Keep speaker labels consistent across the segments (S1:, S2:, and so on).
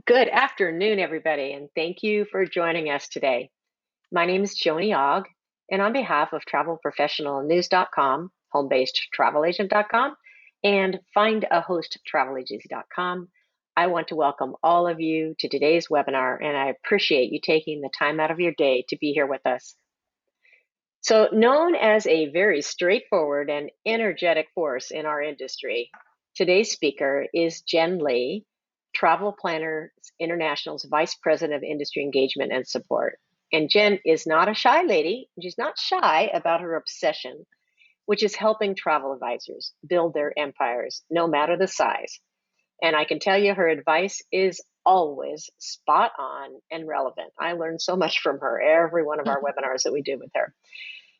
S1: Good afternoon, everybody, and thank you for joining us today. My name is Joni Ogg, and on behalf of travelprofessionalnews.com, home-based travelagent.com, and findahosttravelagency.com, I want to welcome all of you to today's webinar, and I appreciate you taking the time out of your day to be here with us. So, known as a very straightforward and energetic force in our industry, today's speaker is Jen Lee, Travel Planners International's Vice President of Industry Engagement and Support. And Jen is not a shy lady. She's not shy about her obsession, which is helping travel advisors build their empires, no matter the size. And I can tell you her advice is always spot on and relevant. I learned so much from her, every one of our webinars that we do with her.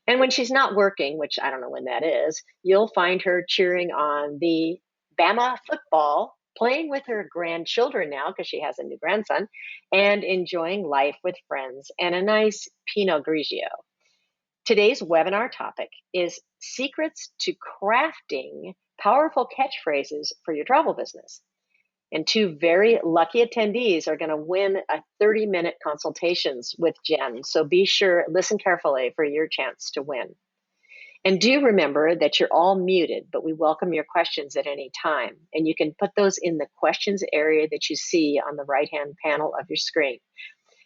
S1: And when she's not working, which I don't know when that is, you'll find her cheering on the Bama football, playing with her grandchildren now because she has a new grandson, and enjoying life with friends and a nice Pinot Grigio. Today's webinar topic is secrets to crafting powerful catchphrases for your travel business. And two very lucky attendees are going to win a 30-minute consultations with Jen. So be sure, listen carefully for your chance to win. And do remember that you're all muted, but we welcome your questions at any time. And you can put those in the questions area that you see on the right-hand panel of your screen.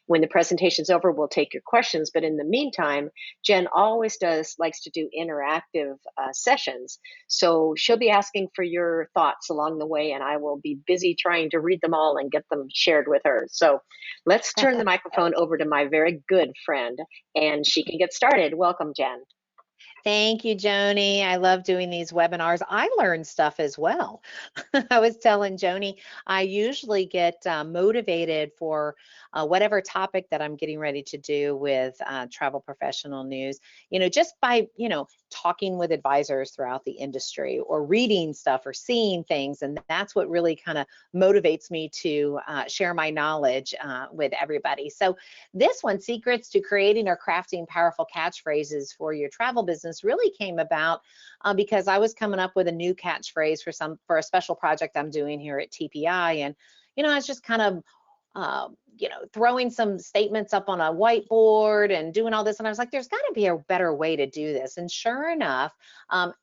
S1: When the presentation's over, we'll take your questions. But in the meantime, Jen always likes to do interactive sessions. So she'll be asking for your thoughts along the way, and I will be busy trying to read them all and get them shared with her. So let's turn the microphone over to my very good friend, and she can get started. Welcome, Jen.
S2: Thank you, Joni. I love doing these webinars. I learn stuff as well. I was telling Joni, I usually get motivated for whatever topic that I'm getting ready to do with Travel Professional News, just by, talking with advisors throughout the industry or reading stuff or seeing things. And that's what really kind of motivates me to share my knowledge with everybody. So this one, Secrets to Creating or Crafting Powerful Catchphrases for Your Travel Business, really came about because I was coming up with a new catchphrase for a special project I'm doing here at TPI, and I was just kind of throwing some statements up on a whiteboard and doing all this. And I was like, there's got to be a better way to do this. And sure enough,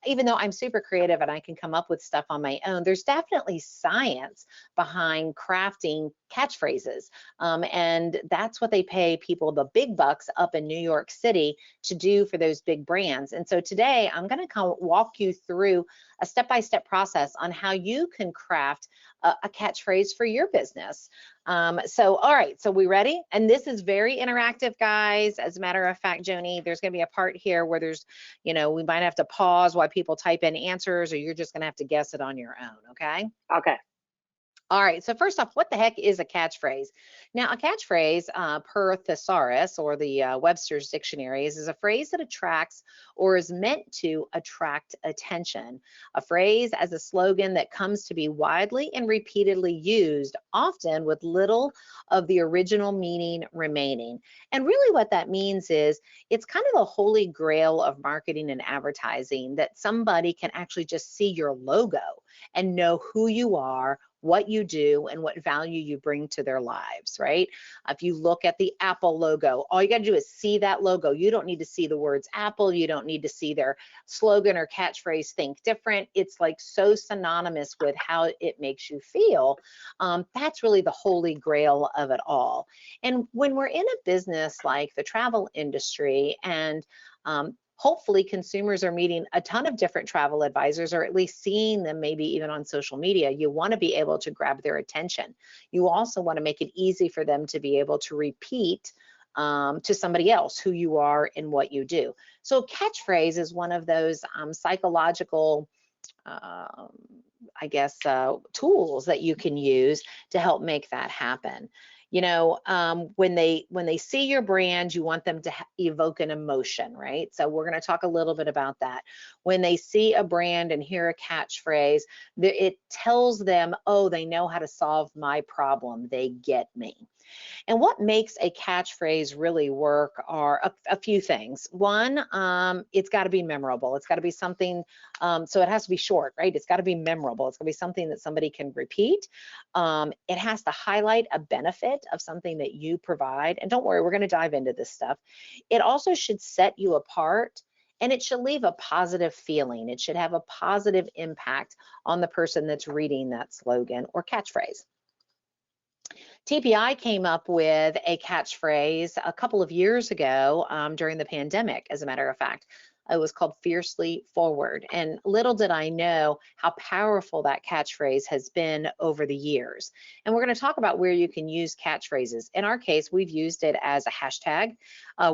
S2: even though I'm super creative and I can come up with stuff on my own, there's definitely science behind crafting catchphrases. And that's what they pay people the big bucks up in New York City to do for those big brands. And so today I'm going to walk you through a step-by-step process on how you can craft a catchphrase for your business. So, all right, so we ready? And this is very interactive, guys. As a matter of fact, Joni, there's going to be a part here where there's, we might have to pause while people type in answers, or you're just going to have to guess it on your own, okay?
S1: Okay.
S2: All right, so first off, what the heck is a catchphrase? Now, a catchphrase, per thesaurus or the Webster's dictionaries, is a phrase that attracts or is meant to attract attention. A phrase as a slogan that comes to be widely and repeatedly used, often with little of the original meaning remaining. And really what that means is it's kind of the holy grail of marketing and advertising, that somebody can actually just see your logo and know who you are, what you do, and what value you bring to their lives, right? If you look at the Apple logo, all you got to do is see that logo. You don't need to see the words Apple. You don't need to see their slogan or catchphrase, think different. It's like so synonymous with how it makes you feel. That's really the holy grail of it all. And when we're in a business like the travel industry, and hopefully consumers are meeting a ton of different travel advisors, or at least seeing them maybe even on social media, you want to be able to grab their attention. You also want to make it easy for them to be able to repeat to somebody else who you are and what you do. So catchphrase is one of those psychological tools that you can use to help make that happen. When they see your brand, you want them to evoke an emotion, right? So we're going to talk a little bit about that. When they see a brand and hear a catchphrase, it tells them, oh, they know how to solve my problem. They get me. And what makes a catchphrase really work are a few things. One, it's got to be memorable. It's got to be something, so it has to be short, right? It's got to be memorable. It's got to be something that somebody can repeat. It has to highlight a benefit of something that you provide. And don't worry, we're going to dive into this stuff. It also should set you apart. And it should leave a positive feeling. It should have a positive impact on the person that's reading that slogan or catchphrase. TPI came up with a catchphrase a couple of years ago during the pandemic, as a matter of fact. It was called Fiercely Forward. And little did I know how powerful that catchphrase has been over the years. And we're going to talk about where you can use catchphrases. In our case, we've used it as a hashtag.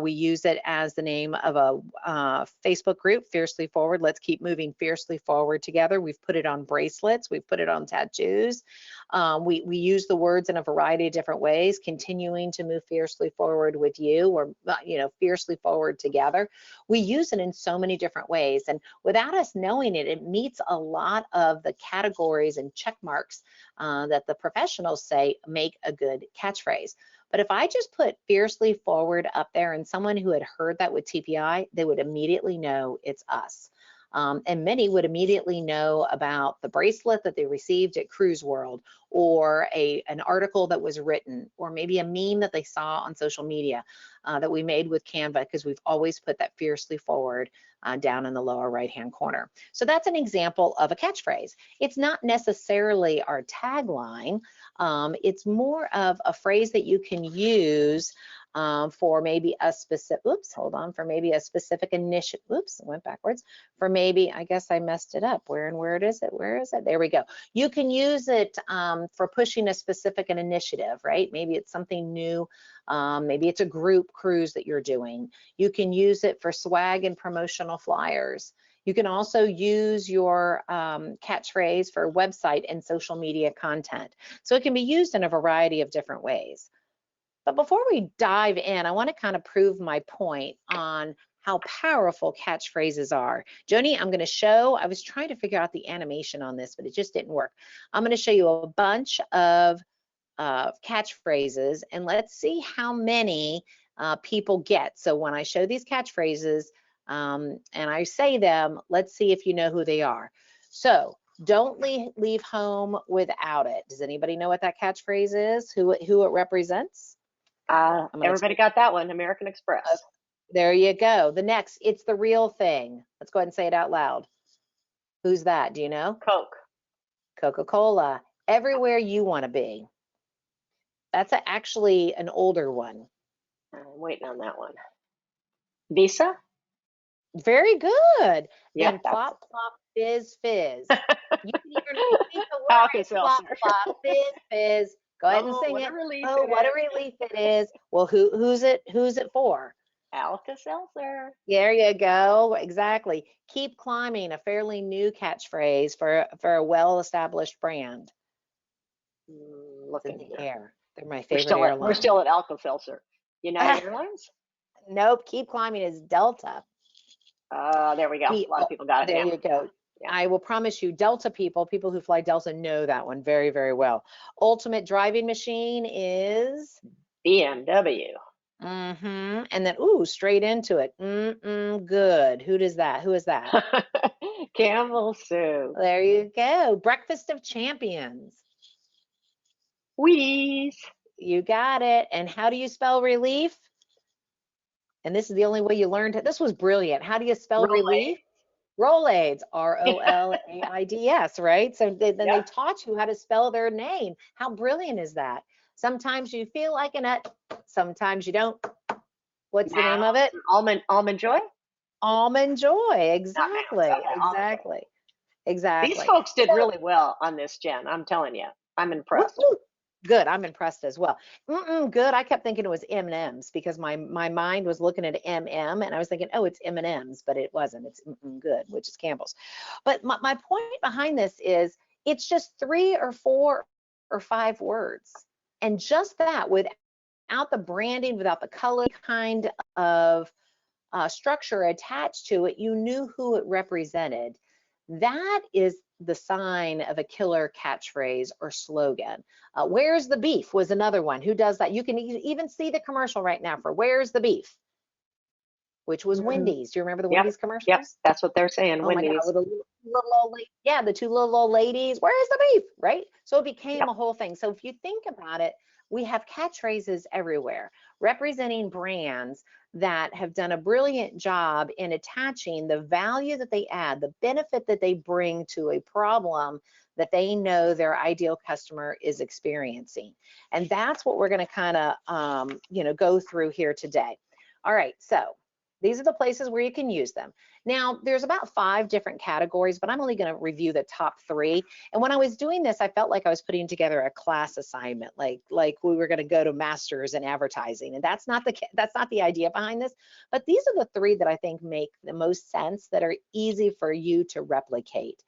S2: We use it as the name of a Facebook group, Fiercely Forward. Let's keep moving fiercely forward together. We've put it on bracelets. We've put it on tattoos. We use the words in a variety of different ways, continuing to move fiercely forward with you, or fiercely forward together. We use it in so many different ways, and without us knowing it, it meets a lot of the categories and check marks that the professionals say make a good catchphrase. But if I just put fiercely forward up there, and someone who had heard that with TPI, they would immediately know it's us. And many would immediately know about the bracelet that they received at Cruise World, or an article that was written, or maybe a meme that they saw on social media that we made with Canva, because we've always put that fiercely forward down in the lower right-hand corner. So that's an example of a catchphrase. It's not necessarily our tagline. It's more of a phrase that you can use for maybe a specific, for maybe a specific initiative. Oops, it went backwards. For maybe, I guess I messed it up. Where is it? Where is it? There we go. You can use it for pushing a specific initiative, right? Maybe it's something new. Maybe it's a group cruise that you're doing. You can use it for swag and promotional flyers. You can also use your catchphrase for website and social media content. So it can be used in a variety of different ways. But before we dive in, I want to kind of prove my point on how powerful catchphrases are. Joni, I'm going to show, I was trying to figure out the animation on this, but it just didn't work. I'm going to show you a bunch of catchphrases, and let's see how many people get. So when I show these catchphrases and I say them, let's see if you know who they are. So don't leave home without it. Does anybody know what that catchphrase is? Who it represents?
S1: Everybody got that one, American Express.
S2: There you go. The next, it's the real thing. Let's go ahead and say it out loud. Who's that? Do you know?
S1: Coke.
S2: Coca-Cola. Everywhere you want to be. That's actually an older one.
S1: I'm waiting on that one. Visa?
S2: Very good.
S1: Yeah,
S2: Then plop, plop, fizz, fizz. You can even repeat the word. Plop,
S1: Alka-Seltzer.
S2: plop, fizz, fizz. Go ahead and sing it. Oh, what a relief it is. Well, who's it for?
S1: Alka-Seltzer.
S2: There you go. Exactly. Keep climbing, a fairly new catchphrase for a well-established brand.
S1: Look in
S2: the
S1: here.
S2: Air. They're my favorite airline.
S1: We're still at Alka-Seltzer. United Airlines?
S2: Nope. Keep climbing is Delta.
S1: There we go. A lot of people got it.
S2: There you go. Yeah. I will promise you, Delta people who fly Delta know that one very, very well. Ultimate driving machine is
S1: BMW.
S2: And then, straight into it. Good. Who is that?
S1: Campbell Soup.
S2: There you go. Breakfast of Champions.
S1: Wheeze.
S2: You got it. And how do you spell relief? And this is the only way you learned it. This was brilliant. How do you spell relief? Rolaids, R-O-L-A-I-D-S, right? So they taught you how to spell their name. How brilliant is that? Sometimes you feel like a nut, sometimes you don't. What's the name of it?
S1: Almond Joy?
S2: Almond Joy, exactly, exactly.
S1: These folks did really well on this, Jen. I'm telling you, I'm impressed.
S2: Good, I'm impressed as well. Good, I kept thinking it was M&Ms because my mind was looking at M&M and I was thinking, oh, it's M&Ms, but it wasn't. It's good, which is Campbell's. But my point behind this is it's just 3 or 4 or 5 words. And just that, without the branding, without the color kind of structure attached to it, you knew who it represented. That is the sign of a killer catchphrase or slogan. Where's the beef was another one. Who does that? You can even see the commercial right now for Where's the beef, which was
S1: Mm,
S2: Wendy's. Do you remember the
S1: yep,
S2: Wendy's
S1: yep,
S2: commercials?
S1: that's what they're saying,
S2: Oh my God,
S1: Wendy's.
S2: little old lady. Yeah, the two little old ladies. Where's the beef? Right? So it became
S1: Yep.
S2: a whole thing. So if you think about it, we have catchphrases everywhere representing brands that have done a brilliant job in attaching the value that they add, the benefit that they bring to a problem that they know their ideal customer is experiencing. And that's what we're going to kind of, go through here today. All right, so these are the places where you can use them. Now, there's about 5 different categories, but I'm only going to review the top 3. And when I was doing this, I felt like I was putting together a class assignment, like we were going to go to masters in advertising. And that's not the idea behind this. But these are the 3 that I think make the most sense, that are easy for you to replicate.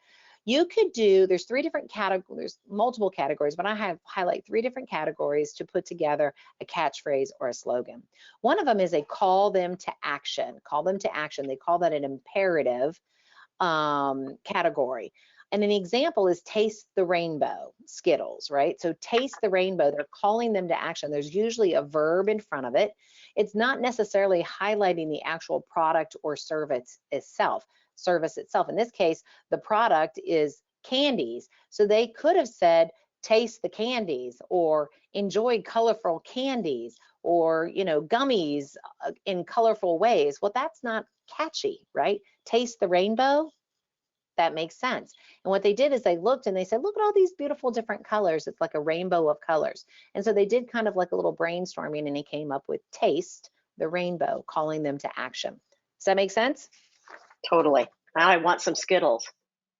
S2: You could do, there's 3 different categories, there's multiple categories, but I have highlight 3 different categories to put together a catchphrase or a slogan. One of them is a call them to action. Call them to action. They call that an imperative category. And an example is taste the rainbow, Skittles, right? So taste the rainbow, they're calling them to action. There's usually a verb in front of it. It's not necessarily highlighting the actual product or service itself. In this case, the product is candies. So they could have said, taste the candies, or enjoy colorful candies, or, gummies in colorful ways. Well, that's not catchy, right? Taste the rainbow, that makes sense. And what they did is they looked and they said, look at all these beautiful different colors. It's like a rainbow of colors. And so they did kind of like a little brainstorming, and they came up with taste the rainbow, calling them to action. Does that make sense?
S1: Totally. Now I want some Skittles.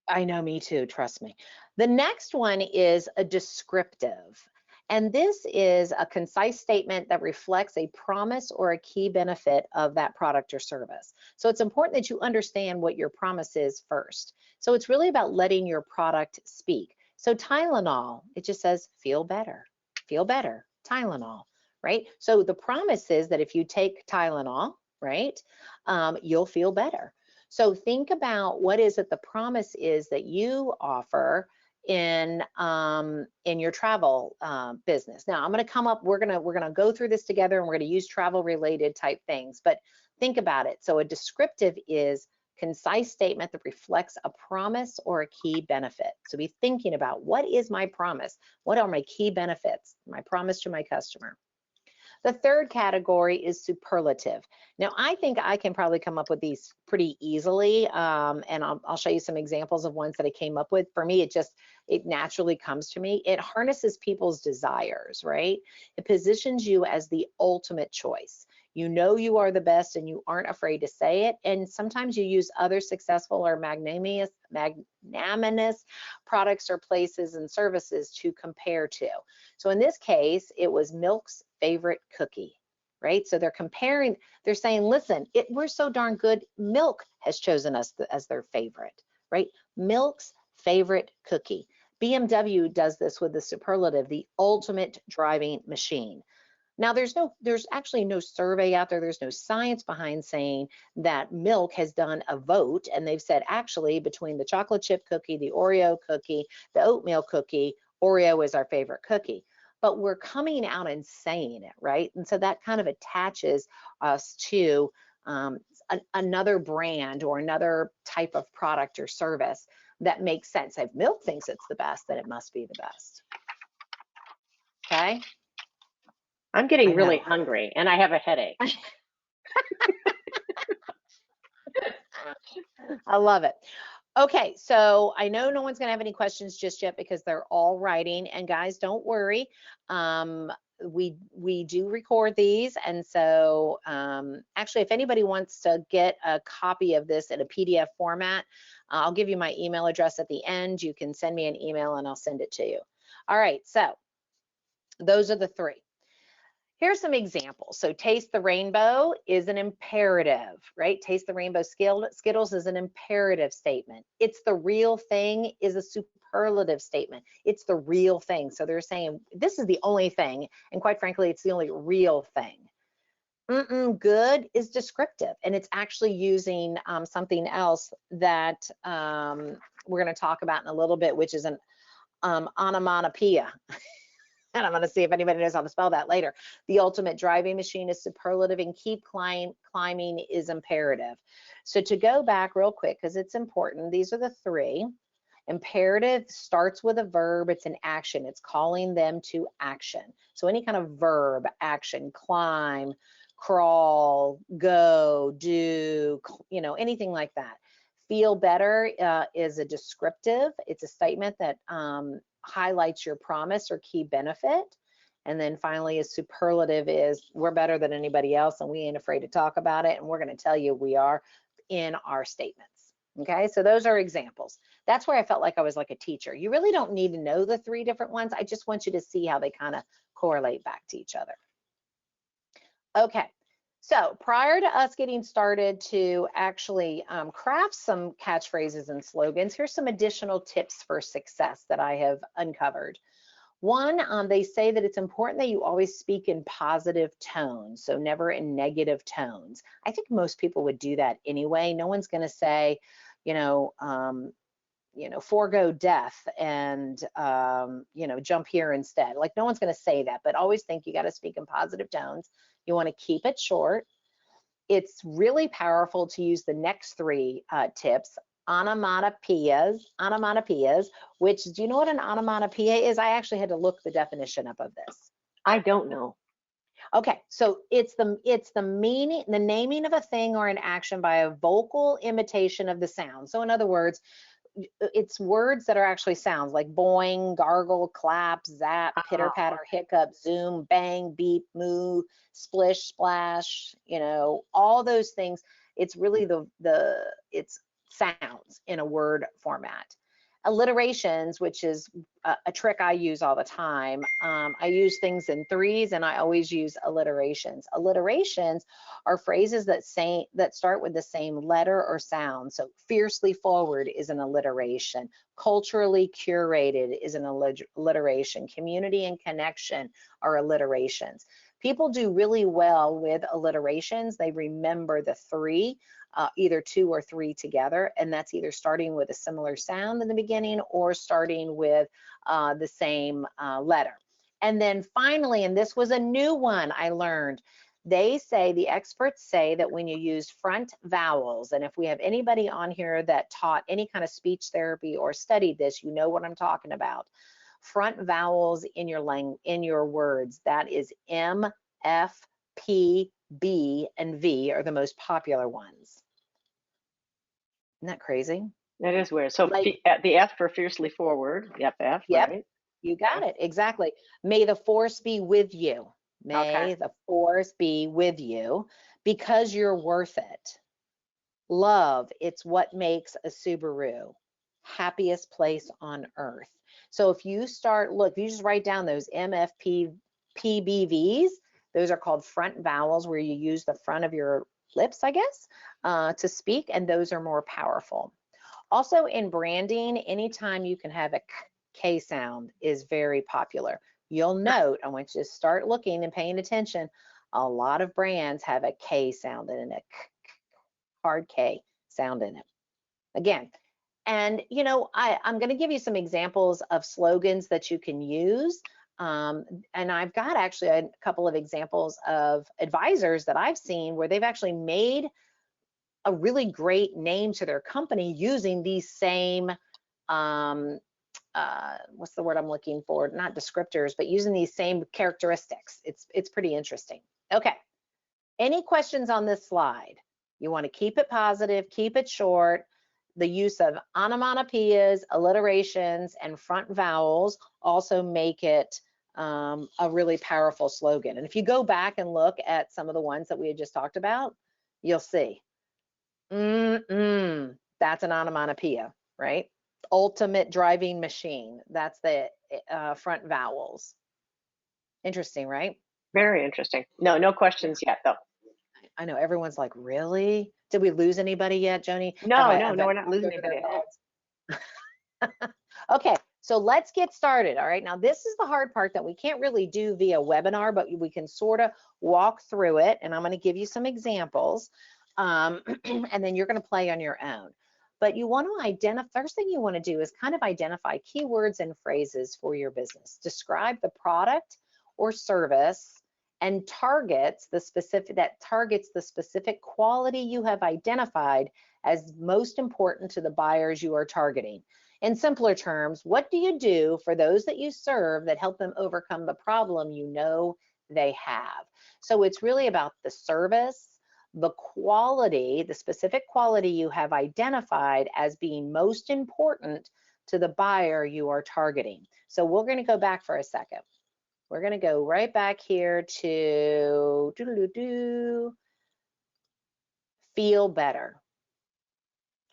S2: I know, me too, trust me. The next one is a descriptive. And this is a concise statement that reflects a promise or a key benefit of that product or service. So it's important that you understand what your promise is first. So it's really about letting your product speak. So Tylenol, it just says, feel better, Tylenol, right? So the promise is that if you take Tylenol, right, you'll feel better. So think about what is it the promise is that you offer in your travel business. Now I'm going to come up. We're gonna go through this together, and we're going to use travel related type things. But think about it. So a descriptive is concise statement that reflects a promise or a key benefit. So be thinking about, what is my promise? What are my key benefits? My promise to my customer. The third category is superlative. Now, I think I can probably come up with these pretty easily, and I'll show you some examples of ones that I came up with. For me, it naturally comes to me. It harnesses people's desires, right? It positions you as the ultimate choice. You know you are the best, and you aren't afraid to say it. And sometimes you use other successful or magnanimous products or places and services to compare to. So in this case, it was Milk's favorite cookie, right? So they're saying, listen, we're so darn good, Milk has chosen us as their favorite, right? Milk's favorite cookie. BMW does this with the superlative, the ultimate driving machine. Now, there's actually no survey out there. There's no science behind saying that Milk has done a vote, and they've said, actually, between the chocolate chip cookie, the Oreo cookie, the oatmeal cookie, Oreo is our favorite cookie. But we're coming out and saying it, right? And so that kind of attaches us to another brand or another type of product or service that makes sense. If Milk thinks it's the best, then it must be the best. Okay?
S1: I'm getting
S2: I
S1: really
S2: know.
S1: hungry and I have a headache.
S2: I love it. Okay, so I know no one's going to have any questions just yet because they're all writing. And guys, don't worry. We do record these, and so actually, if anybody wants to get a copy of this in a PDF format, I'll give you my email address at the end. You can send me an email, and I'll send it to you. All right, so those are the 3. Here's some examples. So taste the rainbow is an imperative, right? Taste the rainbow Skittles is an imperative statement. It's the real thing is a superlative statement. It's the real thing. So they're saying this is the only thing, and quite frankly, it's the only real thing. Good is descriptive, and it's actually using something else that we're going to talk about in a little bit, which is an onomatopoeia. And I'm going to see if anybody knows how to spell that later. The ultimate driving machine is superlative, and keep climbing is imperative. So to go back real quick, because it's important, these are the three. Imperative starts with a verb. It's an action. It's calling them to action. So any kind of verb, action, climb, crawl, go, do, anything like that. Feel better is a descriptive. It's a statement that highlights your promise or key benefit. And then finally, a superlative is we're better than anybody else and we ain't afraid to talk about it. And we're going to tell you we are in our statements. Okay, so those are examples. That's where I felt like I was like a teacher. You really don't need to know the three different ones. I just want you to see how they kind of correlate back to each other. Okay, so prior to us getting started to actually craft some catchphrases and slogans, here's some additional tips for success that I have uncovered. One, they say that it's important that you always speak in positive tones, so never in negative tones. I think most people would do that anyway. No one's going to say, forego death and, jump here instead. Like no one's going to say that, but always think you got to speak in positive tones. You want to keep it short. It's really powerful to use the next three tips. Onomatopoeias, which, do you know what an onomatopoeia is? I actually had to look the definition up of this.
S1: I don't know.
S2: Okay, so it's the meaning, the naming of a thing or an action by a vocal imitation of the sound. So in other words, it's words that are actually sounds like boing, gargle, clap, zap, pitter patter, hiccup, zoom, bang, beep, moo, splish, splash, all those things. It's really it's sounds in a word format. Alliterations, which is a trick I use all the time. I use things in threes and I always use alliterations. Alliterations are phrases that start with the same letter or sound. So fiercely forward is an alliteration. Culturally curated is an alliteration. Community and connection are alliterations. People do really well with alliterations. They remember the three, either two or three together, and that's either starting with a similar sound in the beginning or starting with the same letter. And then finally, and this was a new one I learned, the experts say that when you use front vowels, and if we have anybody on here that taught any kind of speech therapy or studied this, you know what I'm talking about. Front vowels in your words, that is M, F, P, B, and V are the most popular ones. Isn't that crazy?
S1: That is weird. So the F for fiercely forward, the FF,
S2: yep,
S1: right?
S2: You got it, exactly. May the force be with you. May the force be with you because you're worth it. Love, it's what makes a Subaru. Happiest place on earth. So if you if you just write down those MFP, PBVs, those are called front vowels where you use the front of your lips, I guess, to speak, and those are more powerful. Also in branding, anytime you can have a K sound is very popular. You'll note, I want you to start looking and paying attention, a lot of brands have a K sound in it, hard K sound in it. Again, and I'm going to give you some examples of slogans that you can use. And I've got actually a couple of examples of advisors that I've seen where they've actually made a really great name to their company using these same, what's the word I'm looking for? Not descriptors, but using these same characteristics. It's pretty interesting. Okay, any questions on this slide? You want to keep it positive, keep it short. The use of onomatopoeias, alliterations, and front vowels also make it a really powerful slogan. And if you go back and look at some of the ones that we had just talked about, you'll see. That's an onomatopoeia, right? Ultimate driving machine. That's the front vowels. Interesting, right?
S1: Very interesting. No questions yet, though.
S2: I know everyone's like, really? Did we lose anybody yet, Joni?
S1: No, we're not losing anybody.
S2: Okay, so let's get started. All right, now this is the hard part that we can't really do via webinar, but we can sort of walk through it, and I'm going to give you some examples, and then you're going to play on your own. But you want to identify, first thing you want to do is kind of identify keywords and phrases for your business. Describe the product or service and targets the specific quality you have identified as most important to the buyers you are targeting. In simpler terms, what do you do for those that you serve that help them overcome the problem you know they have? So it's really about the service, the quality, the specific quality you have identified as being most important to the buyer you are targeting. So we're going to go back for a second. We're going to go right back here to feel better.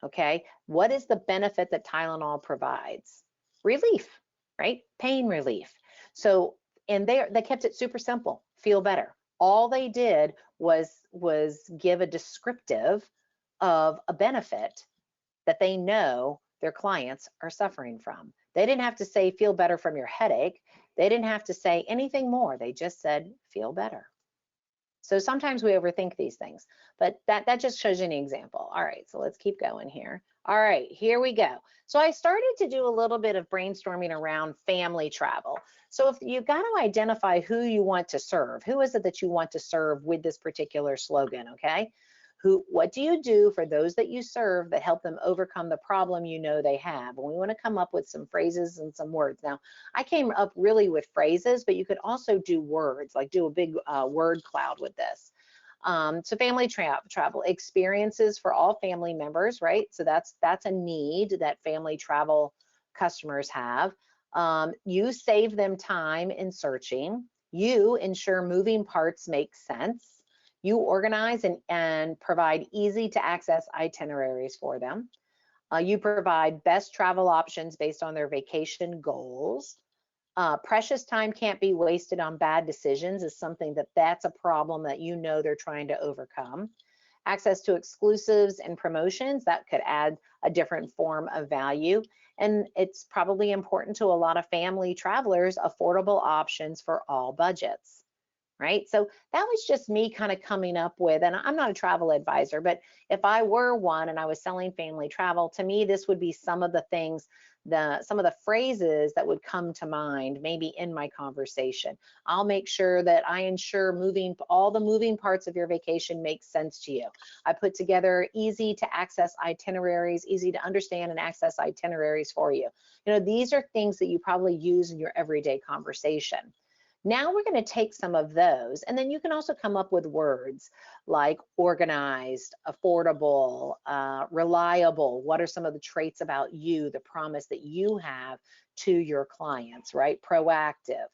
S2: Okay, what is the benefit that Tylenol provides? Relief, right? Pain relief. So, and they kept it super simple. Feel better. All they did was give a descriptive of a benefit that they know their clients are suffering from. They didn't have to say feel better from your headache. They didn't have to say anything more. They just said feel better. So sometimes we overthink these things, but that just shows you an example. All right, so let's keep going here. All right, here we go. So I started to do a little bit of brainstorming around family travel. So if you've got to identify who you want to serve, who is it that you want to serve with this particular slogan, okay? What do you do for those that you serve that help them overcome the problem you know they have? And we want to come up with some phrases and some words. Now, I came up really with phrases, but you could also do words, like do a big word cloud with this. So family travel experiences for all family members, right? So that's a need that family travel customers have. You save them time in searching. You ensure moving parts make sense. You organize and provide easy to access itineraries for them. You provide best travel options based on their vacation goals. Precious time can't be wasted on bad decisions is something that's a problem that you know they're trying to overcome. Access to exclusives and promotions, that could add a different form of value. And it's probably important to a lot of family travelers, affordable options for all budgets. Right? So that was just me kind of coming up with, and I'm not a travel advisor, but if I were one and I was selling family travel, to me, this would be some of the things, some of the phrases that would come to mind maybe in my conversation. I'll make sure that I ensure all the moving parts of your vacation makes sense to you. I put together easy to access itineraries, easy to understand and access itineraries for you. You know, these are things that you probably use in your everyday conversation. Now we're going to take some of those, and then you can also come up with words like organized, affordable, reliable. What are some of the traits about you, the promise that you have to your clients, right? Proactive.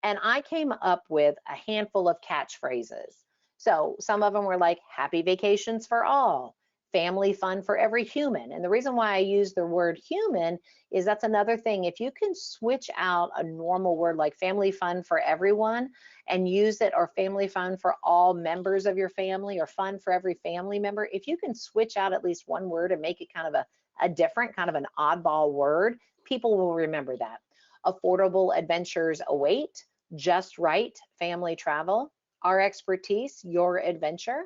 S2: And I came up with a handful of catchphrases. So some of them were like happy vacations for all, family fun for every human. And the reason why I use the word human is that's another thing. If you can switch out a normal word like family fun for everyone and use it, or family fun for all members of your family, or fun for every family member, if you can switch out at least one word and make it kind of a different, kind of an oddball word, people will remember that. Affordable adventures await, just right family travel, our expertise, your adventure,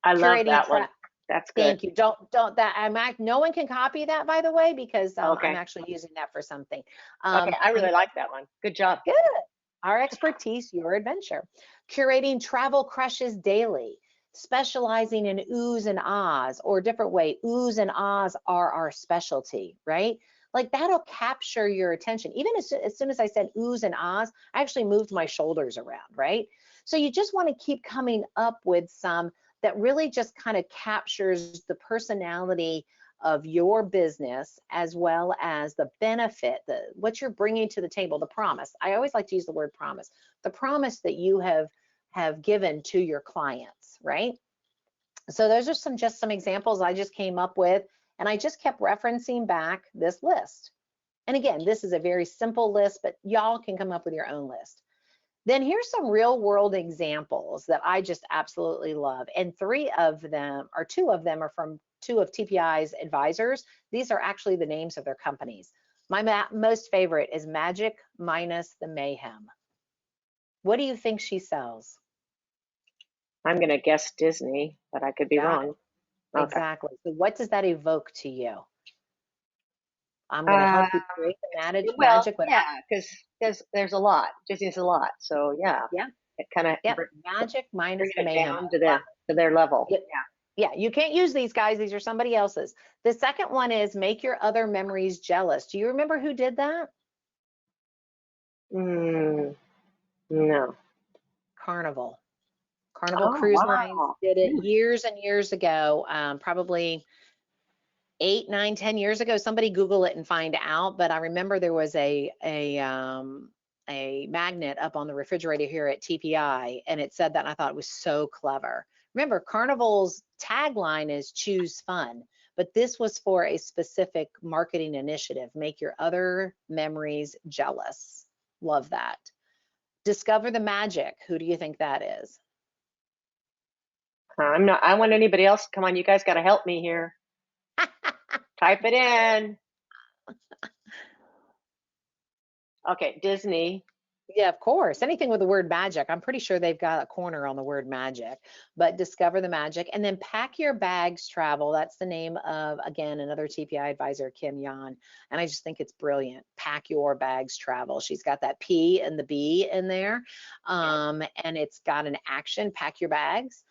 S1: I love
S2: curating
S1: that one. That's good.
S2: Thank you. Don't that no one can copy that, by the way, because I'm
S1: Okay.
S2: actually using that for something.
S1: Okay. I
S2: And
S1: really like that one. Good job.
S2: good. Our expertise, your adventure. Curating travel crushes daily, specializing in oohs and ahs, or a different way, oohs and ahs are our specialty, right? Like that'll capture your attention. Even as soon as I said oohs and ahs, I actually moved my shoulders around, right? So you just want to keep coming up with some that really just kind of captures the personality of your business, as well as the benefit, what you're bringing to the table, the promise. I always like to use the word promise, the promise that you have given to your clients, right? So those are just some examples I just came up with, and I just kept referencing back this list. And again, this is a very simple list, but y'all can come up with your own list. Then here's some real world examples that I just absolutely love. And two of them are from two of TPI's advisors. These are actually the names of their companies. My most favorite is Magic Minus the Mayhem. What do you think she sells?
S1: I'm going to guess Disney, but I could be
S2: Got it.
S1: wrong. Okay.
S2: Exactly. So what does that evoke to you? I'm going to
S1: Uh,
S2: help you create the
S1: well,
S2: magic without,
S1: yeah, because there's a lot. Disney's a lot. So yeah,
S2: yeah,
S1: it kind of
S2: yep. Magic minus
S1: bringing
S2: the
S1: it
S2: mayhem.
S1: down to their level.
S2: Yeah, yeah, you can't use these guys. These are somebody else's. The second one is make your other memories jealous. Do you remember who did that?
S1: Mm, no.
S2: Carnival. Carnival
S1: Oh
S2: Cruise Lines
S1: wow.
S2: did it
S1: Really?
S2: years and years ago, probably 8, 9, 10 years ago. Somebody Google it and find out. But I remember there was a magnet up on the refrigerator here at TPI, and it said that, and I thought it was so clever. Remember, Carnival's tagline is choose fun, but this was for a specific marketing initiative, make your other memories jealous. Love that. Discover the magic. Who do you think that is?
S1: I'm not. I want anybody else. Come on, you guys got to help me here. Type it in. Okay, Disney.
S2: Yeah, of course. Anything with the word magic. I'm pretty sure they've got a corner on the word magic, but discover the magic and then pack your bags travel. That's the name of, again, another TPI advisor, Kim Yan. And I just think it's brilliant. Pack your bags travel. She's got that P and the B in there.
S1: Yeah.
S2: And it's got an action, pack your bags.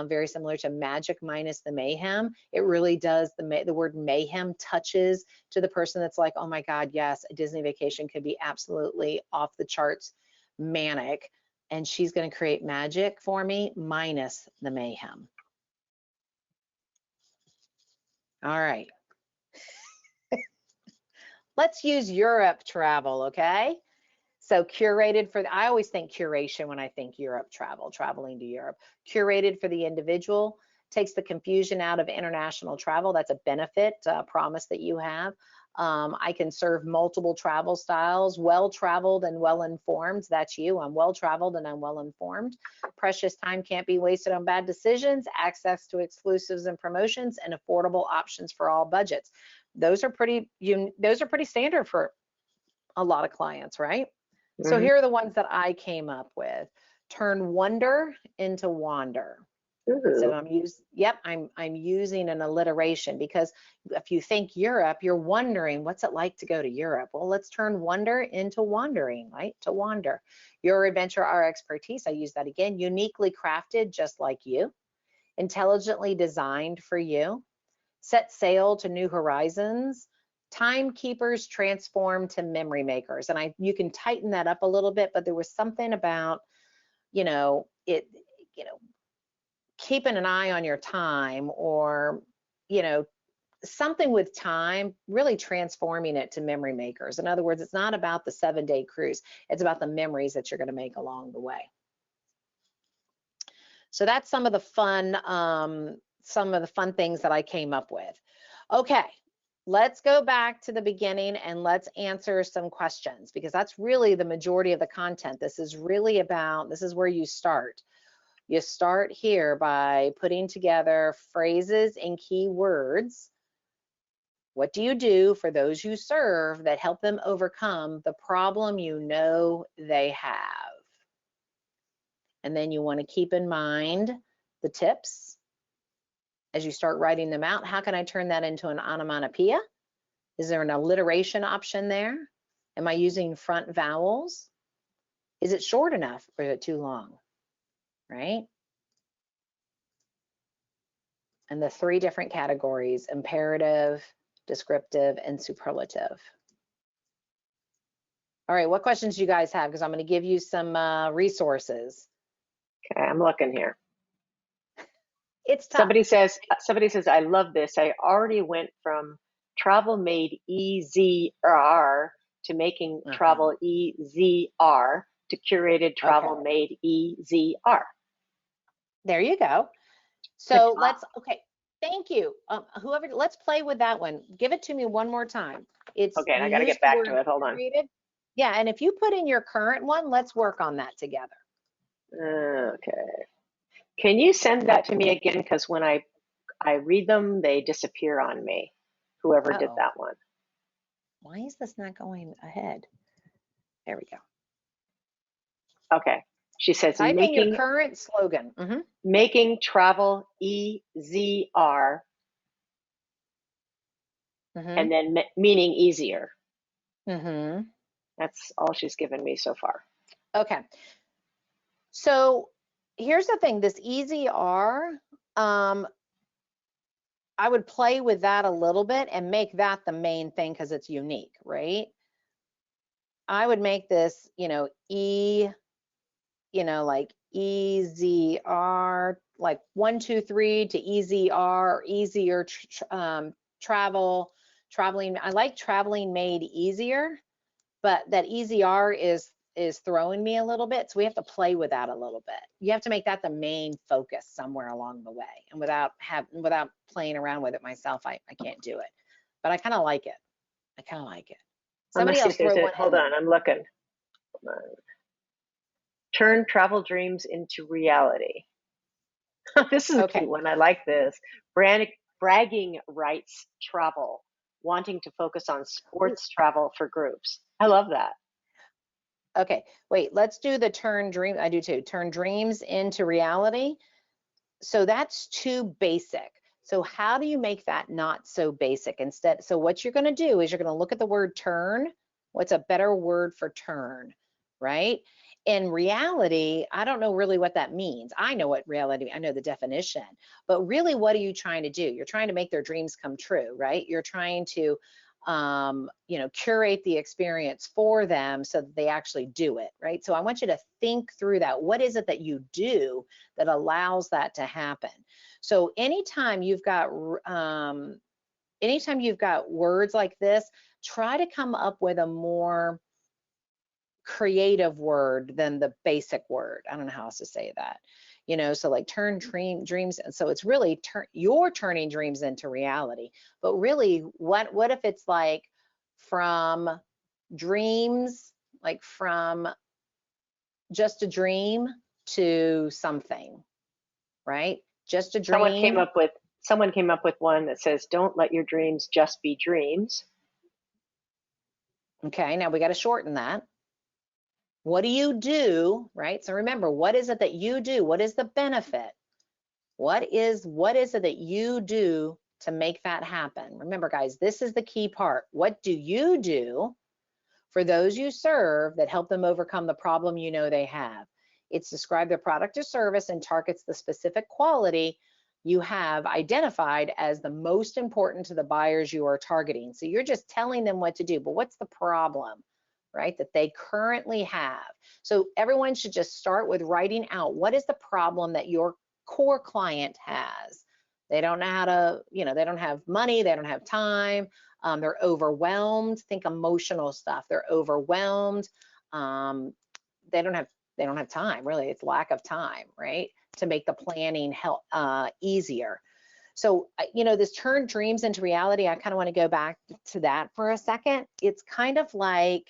S2: Very similar to magic minus the mayhem. It really does, the word mayhem touches to the person that's like, oh my God, yes, a Disney vacation could be absolutely off the charts manic. And she's going to create magic for me minus the mayhem. All right. Let's use Europe travel, okay? So curated for, I always think curation when I think Europe travel, traveling to Europe. Curated for the individual, takes the confusion out of international travel. That's a benefit, promise that you have. I can serve multiple travel styles, well-traveled and well-informed. That's you. I'm well-traveled and I'm well-informed. Precious time can't be wasted on bad decisions, access to exclusives and promotions, and affordable options for all budgets. Those are pretty standard for a lot of clients, right? So
S1: Mhm.
S2: here are the ones that I came up with. Turn wonder into wander. So
S1: Ooh.
S2: I'm using an alliteration because if you think Europe, you're wondering what's it like to go to Europe. Well, let's turn wonder into wandering, right? To wander. Your adventure, our expertise. I use that again. Uniquely crafted, just like you. Intelligently designed for you. Set sail to new horizons. Timekeepers transform to memory makers. And you can tighten that up a little bit, but there was something about, you know, it, you know, keeping an eye on your time, or, you know, something with time, really transforming it to memory makers. In other words, it's not about the 7-day cruise. It's about the memories that you're going to make along the way. So that's some of the fun things that I came up with. Okay, let's go back to the beginning and let's answer some questions, because that's really the majority of the content. This is really about, this is where you start. You start here by putting together phrases and keywords. What do you do for those you serve that help them overcome the problem you know they have? And then you want to keep in mind the tips as you start writing them out. How can I turn that into an onomatopoeia? Is there an alliteration option there? Am I using front vowels? Is it short enough or is it too long, right? And the 3 different categories: imperative, descriptive, and superlative. All right, what questions do you guys have? Because I'm going to give you some resources.
S1: Okay, I'm looking here.
S2: It's tough.
S1: Somebody says, I love this. I already went from travel made EZR to making travel EZR to curated
S2: Okay,
S1: travel made EZR.
S2: there you go.
S1: Good
S2: So
S1: job.
S2: let's, okay, thank you. Whoever, let's play with that one. Give it to me one more time. It's,
S1: Okay, and
S2: you
S1: I got to
S2: used
S1: get
S2: the
S1: back
S2: word
S1: to it. Hold on.
S2: curated. Yeah, and if you put in your current one, let's work on that together.
S1: Okay. Can you send that to me again? Because when I read them, they disappear on me. Whoever did
S2: Uh-oh,
S1: that one.
S2: why is this not going ahead? There we go.
S1: Okay. She says
S2: Type in your
S1: making
S2: current slogan.
S1: making travel EZR and then meaning easier.
S2: Mm-hmm.
S1: That's all she's given me so far.
S2: Okay. So here's the thing, this easy R, I would play with that a little bit and make that the main thing because it's unique, right? I would make this, like EZR, like 1, 2, 3 to EZR, easier traveling. I like traveling made easier, but that EZR is throwing me a little bit. So we have to play with that a little bit. You have to make that the main focus somewhere along the way. And without playing around with it myself, I can't do it. But I kind of like it. I kind of like it.
S1: I'm gonna
S2: Somebody
S1: see
S2: else
S1: if there's
S2: throw
S1: a,
S2: one in
S1: hold on,
S2: there.
S1: I'm looking. Turn travel dreams into reality. This is a
S2: Okay.
S1: cute one. I like this. Bragging rights travel, wanting to focus on sports travel for groups. I love that.
S2: Okay. Wait, let's do the turn dream. I do too. Turn dreams into reality. So that's too basic. So how do you make that not so basic instead? So what you're going to do is you're going to look at the word turn. What's a better word for turn, right? In reality, I don't know really what that means. I know what reality, I know the definition, but really what are you trying to do? You're trying to make their dreams come true, right? You're trying to curate the experience for them so that they actually do it, right? So I want you to think through that. What is it that you do that allows that to happen? So anytime you've got words like this, try to come up with a more creative word than the basic word. I don't know how else to say that. So like turn dreams. And so it's really you're turning dreams into reality. But really, what if it's like from dreams, like from just a dream to something, right? Just a
S1: Someone came
S2: dream.
S1: up with someone came up with one that says, "Don't let your dreams just be dreams."
S2: Okay, now we got to shorten that. What do you do, right? So remember, what is it that you do? What is the benefit? What is it that you do to make that happen? Remember, guys, this is the key part. What do you do for those you serve that help them overcome the problem you know they have? It's describe their product or service and targets the specific quality you have identified as the most important to the buyers you are targeting. So you're just telling them what to do, but what's the problem, right, that they currently have? So everyone should just start with writing out what is the problem that your core client has. They don't know how to, they don't have money, they don't have time, they're overwhelmed. Think emotional stuff. They're overwhelmed. They don't have time, really. It's lack of time, right, to make the planning easier. So, this turn dreams into reality, I kind of want to go back to that for a second. It's kind of like,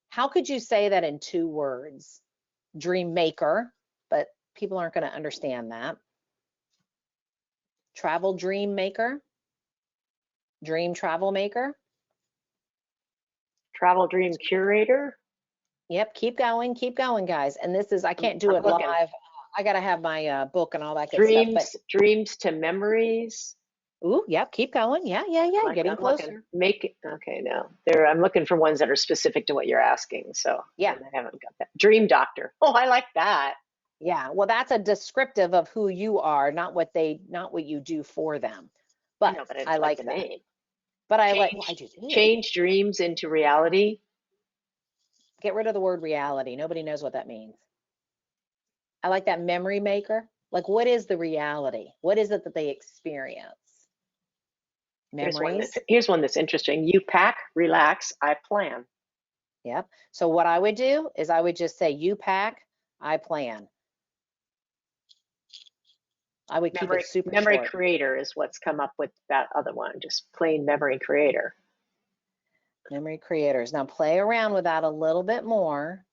S2: how could you say that in 2 words? Dream maker, but people aren't going to understand that. Travel dream maker, dream travel maker.
S1: Travel dream curator.
S2: Yep, keep going, guys. And this is, I can't do
S1: I'm
S2: it
S1: looking.
S2: live. I got to have my book and all that good stuff, but
S1: Dreams to memories.
S2: ooh, yep, keep going. Yeah, getting
S1: I'm looking.
S2: closer.
S1: Okay, no. I'm looking for ones that are specific to what you're asking. So,
S2: Yeah,
S1: and I haven't got that. Dream doctor. Oh, I like that.
S2: yeah. Well, that's a descriptive of who you are, not what you do for them.
S1: I
S2: But
S1: know, but I
S2: I
S1: like the
S2: like that.
S1: name.
S2: But well, I
S1: Change
S2: do too.
S1: change dreams into reality.
S2: Get rid of the word reality. Nobody knows what that means. I like that memory maker. Like, what is the reality? What is it that they experience? Memories.
S1: Here's one that's interesting. You pack, relax, I plan.
S2: Yep. So what I would do is I would just say, you pack, I plan. I would keep it super
S1: Memory
S2: short.
S1: creator is what's come up with that other one, just plain memory creator.
S2: Memory creators. Now play around with that a little bit more.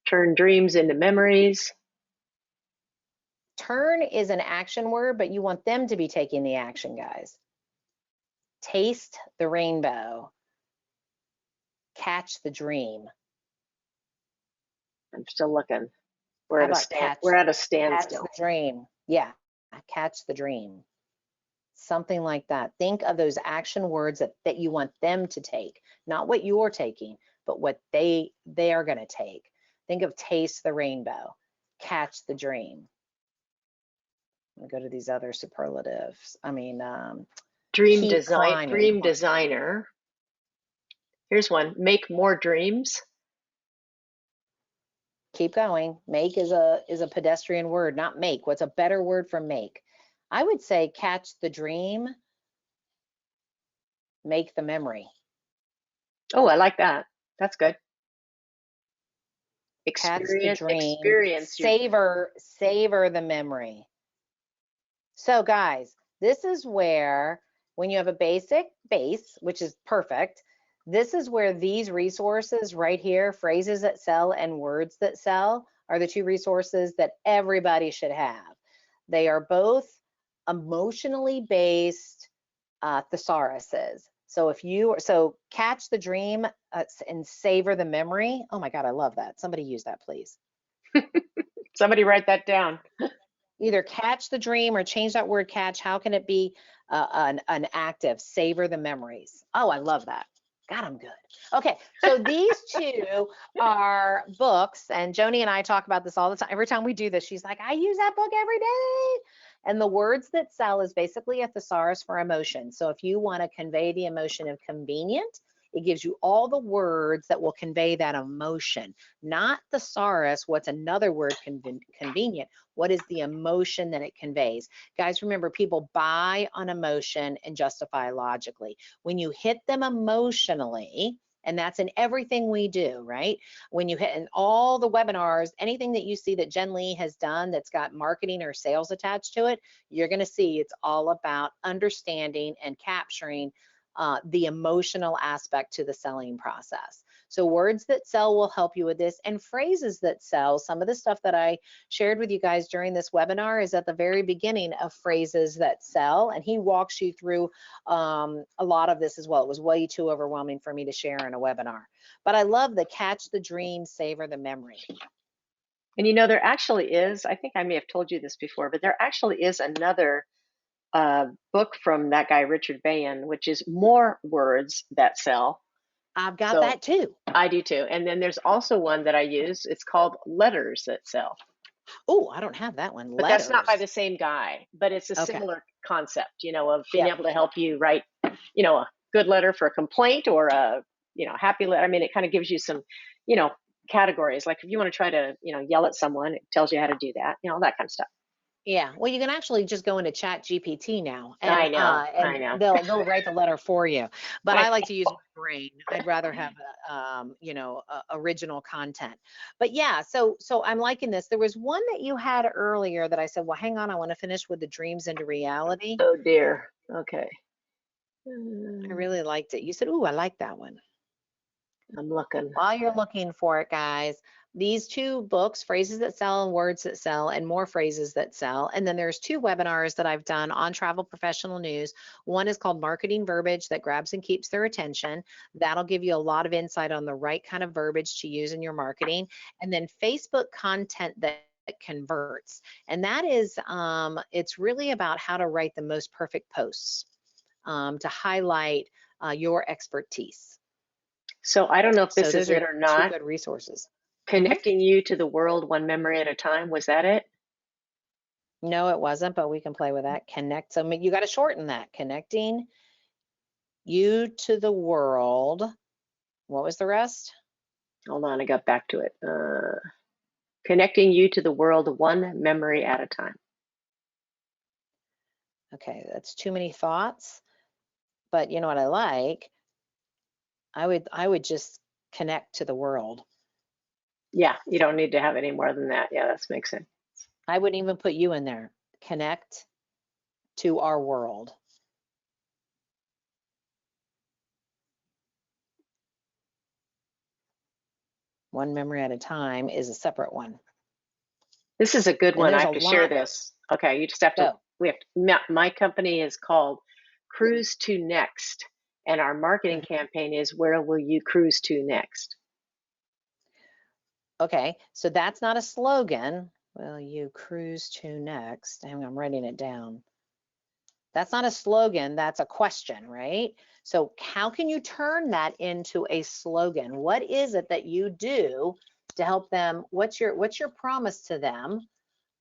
S1: Turn dreams into memories.
S2: Turn is an action word, but you want them to be taking the action, guys. Taste the rainbow. Catch the dream.
S1: I'm still looking.
S2: How about
S1: We're at a
S2: catch
S1: standstill.
S2: the dream? Yeah, catch the dream. something like that. Think of those action words that you want them to take, not what you're taking, but what they are going to take. Think of taste the rainbow, catch the dream. I'll go to these other superlatives. I mean, keep climbing.
S1: Dream designer. Here's one, make more dreams.
S2: Keep going. Make is a pedestrian word, not make. What's a better word for make? I would say catch the dream, make the memory.
S1: Oh, I like that. That's good.
S2: Catch the dream,
S1: Experience your dream.
S2: savor the memory. So guys, this is where when you have a basic base, which is perfect, this is where these resources right here, phrases that sell and words that sell, are the two resources that everybody should have. They are both emotionally based thesauruses. So catch the dream and savor the memory. Oh my God, I love that. Somebody use that, please.
S1: Somebody write that down.
S2: Either catch the dream or change that word catch. How can it be an active? Savor the memories. Oh, I love that. God, I'm good. Okay, so these two are books, and Joni and I talk about this all the time. Every time we do this, she's like, I use that book every day. And the words that sell is basically a thesaurus for emotion. So if you want to convey the emotion of convenient, it gives you all the words that will convey that emotion, not thesaurus. What's another word convenient? What is the emotion that it conveys? Guys, remember, people buy on emotion and justify logically. When you hit them emotionally, and that's in everything we do, right? When you hit in all the webinars, anything that you see that Jen Lee has done that's got marketing or sales attached to it, you're going to see it's all about understanding and capturing the emotional aspect to the selling process. So words that sell will help you with this, and phrases that sell. Some of the stuff that I shared with you guys during this webinar is at the very beginning of phrases that sell, and he walks you through a lot of this as well. It was way too overwhelming for me to share in a webinar, but I love the catch the dream, savor the memory.
S1: And you know, there actually is, I think I may have told you this before, but there actually is another book from that guy, Richard Bayan, which is More Words That Sell.
S2: I've got
S1: So
S2: that too.
S1: I do too. And then there's also one that I use. It's called Letters That Sell.
S2: Oh, I don't have that one.
S1: But that's not by
S2: Letters.
S1: the same guy, but it's a
S2: Okay.
S1: similar concept, you know, of being
S2: Yep.
S1: able to help you write, you know, a good letter for a complaint or a, you know, happy letter. I mean, it kind of gives you some, you know, categories. Like if you want to try to, you know, yell at someone, it tells you how to do that, you know, that kind of stuff.
S2: Yeah, well, you can actually just go into Chat GPT now,
S1: I
S2: and
S1: know.
S2: they'll write the letter for you. But I like to use my brain. I'd rather have you know, original content. But yeah, so I'm liking this. There was one that you had earlier that I said, well, hang on, I want to finish with the dreams into reality.
S1: Oh dear. Okay.
S2: I really liked it. You said, "Ooh, I like that one."
S1: I'm looking.
S2: While you're looking for it, guys, these two books, Phrases That Sell and Words That Sell, and More Phrases That Sell. And then there's two webinars that I've done on Travel Professional News. One is called Marketing Verbiage That Grabs and Keeps Their Attention. That'll give you a lot of insight on the right kind of verbiage to use in your marketing. And then Facebook Content That Converts. And that is, it's really about how to write the most perfect posts to highlight your expertise.
S1: So I don't know if
S2: So
S1: this is
S2: those are
S1: it or
S2: two
S1: not.
S2: good resources. Mhm.
S1: Connecting you to the world one memory at a time. Was that it?
S2: No, it wasn't, but we can play with that. Connect. So you got to shorten that. Connecting you to the world. What was the rest?
S1: Hold on, I got back to it. Connecting you to the world one memory at a time.
S2: Okay, that's too many thoughts. But you know what I like? I would just connect to the world.
S1: Yeah, you don't need to have any more than that. Yeah, that makes sense.
S2: I wouldn't even put you in there. Connect to our world. One memory at a time is a separate one.
S1: This is a good
S2: And
S1: one. I
S2: there's a
S1: have to share
S2: lot.
S1: this. Okay, you just have to,
S2: Go.
S1: my company is called Cruise to Next, and our marketing campaign is Where Will You Cruise to Next?
S2: Okay, so that's not a slogan. Will you cruise to next? I'm writing it down. That's not a slogan, that's a question, right? So how can you turn that into a slogan? What is it that you do to help them? What's your promise to them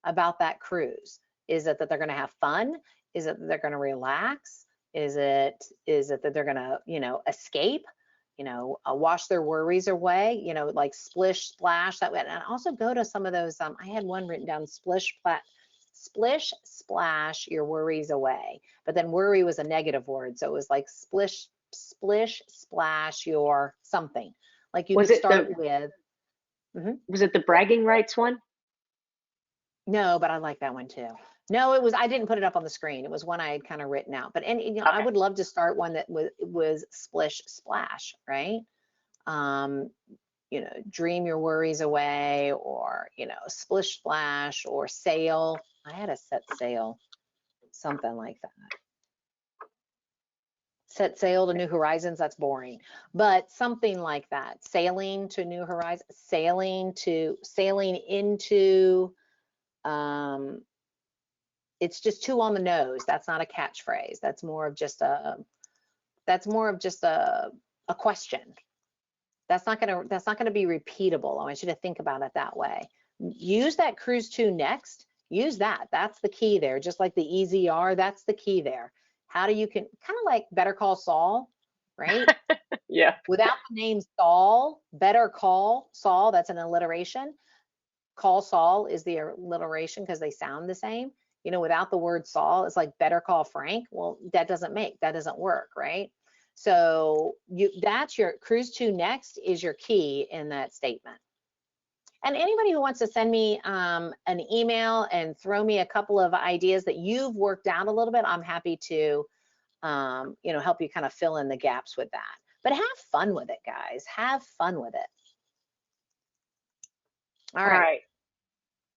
S2: about that cruise? Is it that they're going to have fun? Is it that they're going to relax? Is it that they're going to, escape? Wash their worries away, like splish splash that way. And also go to some of those, I had one written down, splish splash your worries away. But then worry was a negative word. So it was like splish splash your something. Like you
S1: Was
S2: could
S1: it
S2: start
S1: the
S2: with, mhm.
S1: was it the bragging rights one?
S2: No, but I like that one too. No, I didn't put it up on the screen. It was one I had kind of written out. But I
S1: Okay.
S2: would love to start one that was splish splash, right? Um, dream your worries away, or splish splash, or sail. I had a set sail, something like that. Set sail to new horizons, that's boring. But something like that. Sailing to new horizons, sailing into it's just too on the nose. That's not a catchphrase. That's more of just a question. That's not gonna be repeatable. I want you to think about it that way. Use that cruise to next. Use that. That's the key there. Just like the EZR, that's the key there. How do you kind of like Better Call Saul, right?
S1: Yeah.
S2: Without the name Saul, Better Call Saul, that's an alliteration. Call Saul is the alliteration because they sound the same. Without the word Saul, it's like Better Call Frank. Well, that doesn't work, right? So that's your cruise to next is your key in that statement. And anybody who wants to send me an email and throw me a couple of ideas that you've worked out a little bit, I'm happy to help you kind of fill in the gaps with that. But have fun with it, guys. Have fun with it. All
S1: All
S2: right.
S1: right.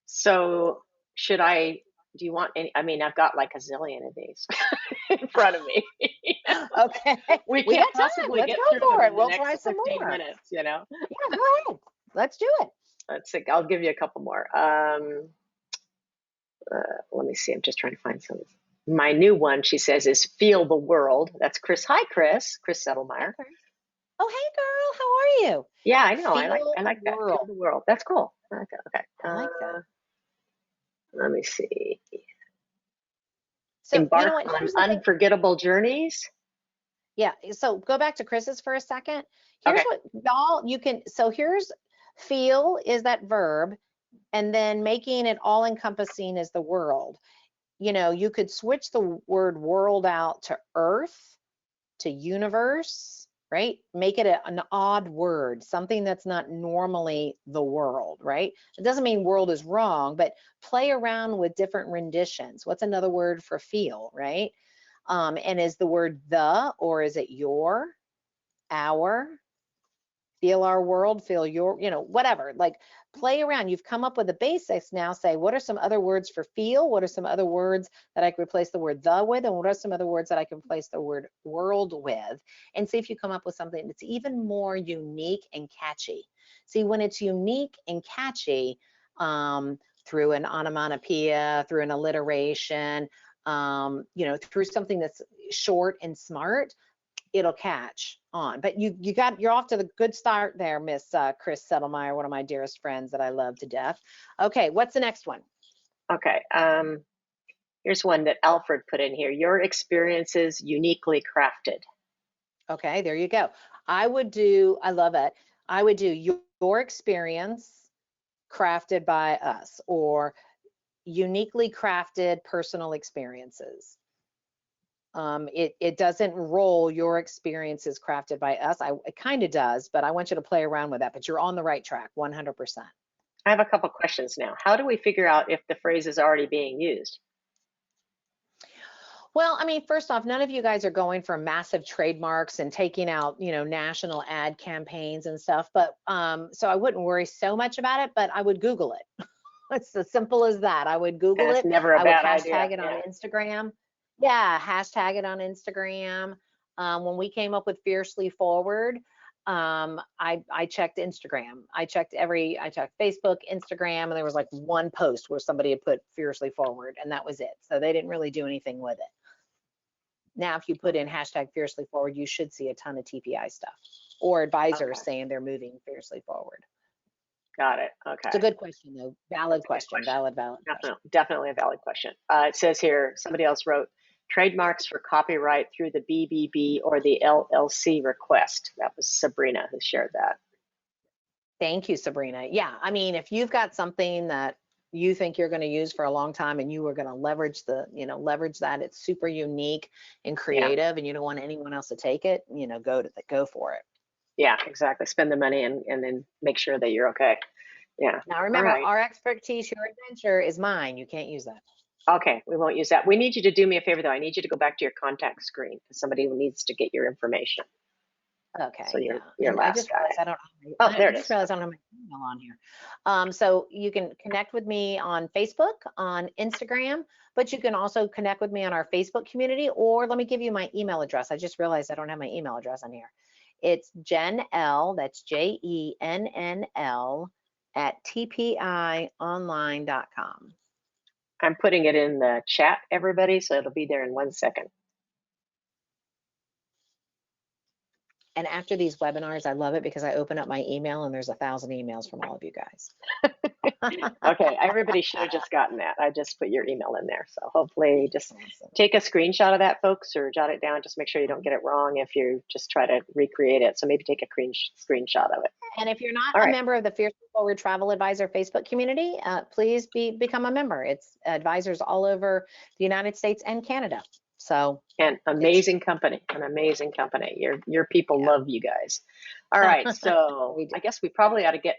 S1: So do you want any, I mean, I've got like a zillion of these in front of me.
S2: Okay.
S1: We
S2: We
S1: can't
S2: got time.
S1: possibly
S2: Let's
S1: get
S2: go
S1: through them
S2: for it.
S1: in the
S2: We'll try
S1: next
S2: some
S1: 15
S2: more.
S1: minutes,
S2: Yeah, go ahead. Let's do it.
S1: Let's see. I'll give you a couple more. Let me see. I'm just trying to find some. My new one, she says, is feel the world. That's Chris. Hi, Chris. Chris
S2: Hey,
S1: Settlemeyer.
S2: Chris. Oh, hey, girl. How are you?
S1: Yeah, I know.
S2: Feel
S1: I
S2: the
S1: like that. Feel
S2: world.
S1: the world. That's cool. I like that. Okay.
S2: I like that.
S1: Let me see.
S2: So, you know
S1: Embark
S2: what?
S1: on
S2: Here's the thing.
S1: unforgettable journeys.
S2: Yeah. So go back to Chris's for a second. Here's
S1: Okay.
S2: what y'all you can. So here's feel is that verb, and then making it all encompassing is the world. You could switch the word world out to earth, to universe, right? Make it an odd word, something that's not normally the world, right? It doesn't mean world is wrong, but play around with different renditions. What's another word for feel, right? And is the word the, or is it your, our? Feel our world, feel your, whatever. Like play around. You've come up with the basics. Now say, what are some other words for feel? What are some other words that I could replace the word the with? And what are some other words that I can replace the word world with? And see if you come up with something that's even more unique and catchy. See, when it's unique and catchy, through an onomatopoeia, through an alliteration, through something that's short and smart, it'll catch on. But you're off to the good start there, Miss Chris Settlemeyer, one of my dearest friends that I love to death. Okay, what's the next one?
S1: Okay. Here's one that Alfred put in here. Your experiences uniquely crafted.
S2: Okay, there you go. I love it. I would do your experience crafted by us, or uniquely crafted personal experiences. It doesn't roll your experiences crafted by us. It kind of does, but I want you to play around with that. But you're on the right track, 100%.
S1: I have a couple questions now. How do we figure out if the phrase is already being used?
S2: Well, I mean, first off, none of you guys are going for massive trademarks and taking out, national ad campaigns and stuff. But so I wouldn't worry so much about it, but I would Google it. It's as simple as that. I would Google
S1: That's
S2: it.
S1: never a
S2: I would
S1: bad idea.
S2: hashtag it on
S1: Yeah.
S2: Instagram. Yeah, hashtag it on Instagram. When we came up with Fiercely Forward, I checked Instagram. I checked Facebook, Instagram, and there was like one post where somebody had put Fiercely Forward, and that was it. So they didn't really do anything with it. Now, if you put in hashtag fiercely forward, you should see a ton of TPI stuff or advisors
S1: Okay.
S2: saying they're moving fiercely forward.
S1: Got it.
S2: It's a
S1: Okay.
S2: good question, though. Valid
S1: That's a good
S2: question.
S1: question.
S2: Valid question.
S1: Definitely a valid question. It says here, somebody else wrote, trademarks for copyright through the BBB or the LLC request. That was Sabrina who shared that.
S2: Thank you, Sabrina. Yeah, I mean, if you've got something that you think you're going to use for a long time and you are going to leverage leverage that, it's super unique and
S1: Yeah.
S2: creative and you don't want anyone else to take it, go for it.
S1: Yeah, exactly. Spend the money and then make sure that you're okay. Yeah.
S2: Now,
S1: All
S2: remember,
S1: right.
S2: our expertise, your adventure is mine. You can't use that.
S1: Okay, we won't use that. We need you to do me a favor though. I need you to go back to your contact screen because somebody needs to get your information. So
S2: Okay,
S1: you're
S2: yeah.
S1: your
S2: And I
S1: last
S2: just
S1: guy.
S2: realized
S1: Oh, there
S2: I
S1: it
S2: just
S1: is.
S2: realized I don't have my email on here. So you can connect with me on Facebook, on Instagram, but you can also connect with me on our Facebook community, or let me give you my email address. I just realized I don't have my email address on here. It's Jen L, that's JENNL at tpionline.com.
S1: I'm putting it in the chat, everybody, so it'll be there in 1 second.
S2: And after these webinars, I love it because I open up my email and there's 1,000 emails from all of you guys.
S1: Okay, everybody should have just gotten that. I just put your email in there. So hopefully just
S2: Awesome.
S1: take a screenshot of that, folks, or jot it down. Just make sure you don't get it wrong if you just try to recreate it. So maybe take a screenshot of it.
S2: And if you're not
S1: All
S2: a
S1: right.
S2: member of the Fiercely Forward Travel Advisor Facebook community, please become a member. It's advisors all over the United States and Canada. So
S1: And amazing company, an amazing company. Your people love you guys. All right, so I guess we probably ought to get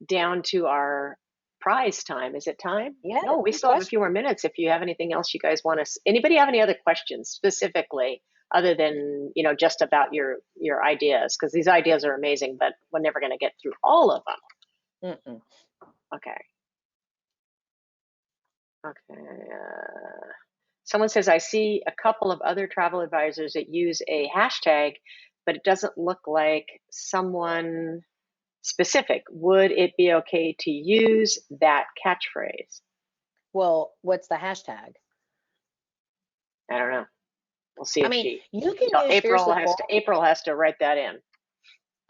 S1: down to our prize time. Is it time?
S2: yeah,
S1: No, we still have a few more minutes. If you have anything else you guys want to, anybody have any other questions specifically, other than just about your ideas? Because these ideas are amazing, but we're never going to get through all of them.
S2: Mm-mm.
S1: Okay. Okay. Someone says, I see a couple of other travel advisors that use a hashtag, but it doesn't look like someone specific. Would it be okay to use that catchphrase?
S2: Well, what's the hashtag?
S1: I don't know. We'll see if
S2: you can use Fiercely Forward.
S1: April has to write that in.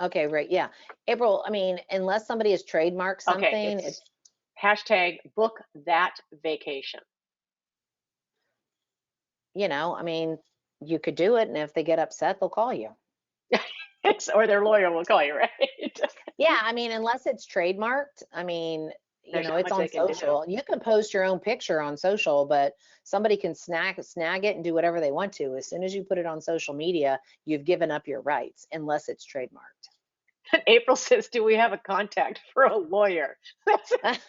S2: Okay, right. Yeah. April, unless somebody has trademarked something,
S1: Okay, it's hashtag book that vacation.
S2: You could do it, and if they get upset, they'll call you.
S1: Or their lawyer will call you, right?
S2: Yeah, unless it's trademarked, it's on social. You can post your own picture on social, but somebody can snag it and do whatever they want to. As soon as you put it on social media, you've given up your rights, unless it's trademarked.
S1: April says, do we have a contact for a lawyer?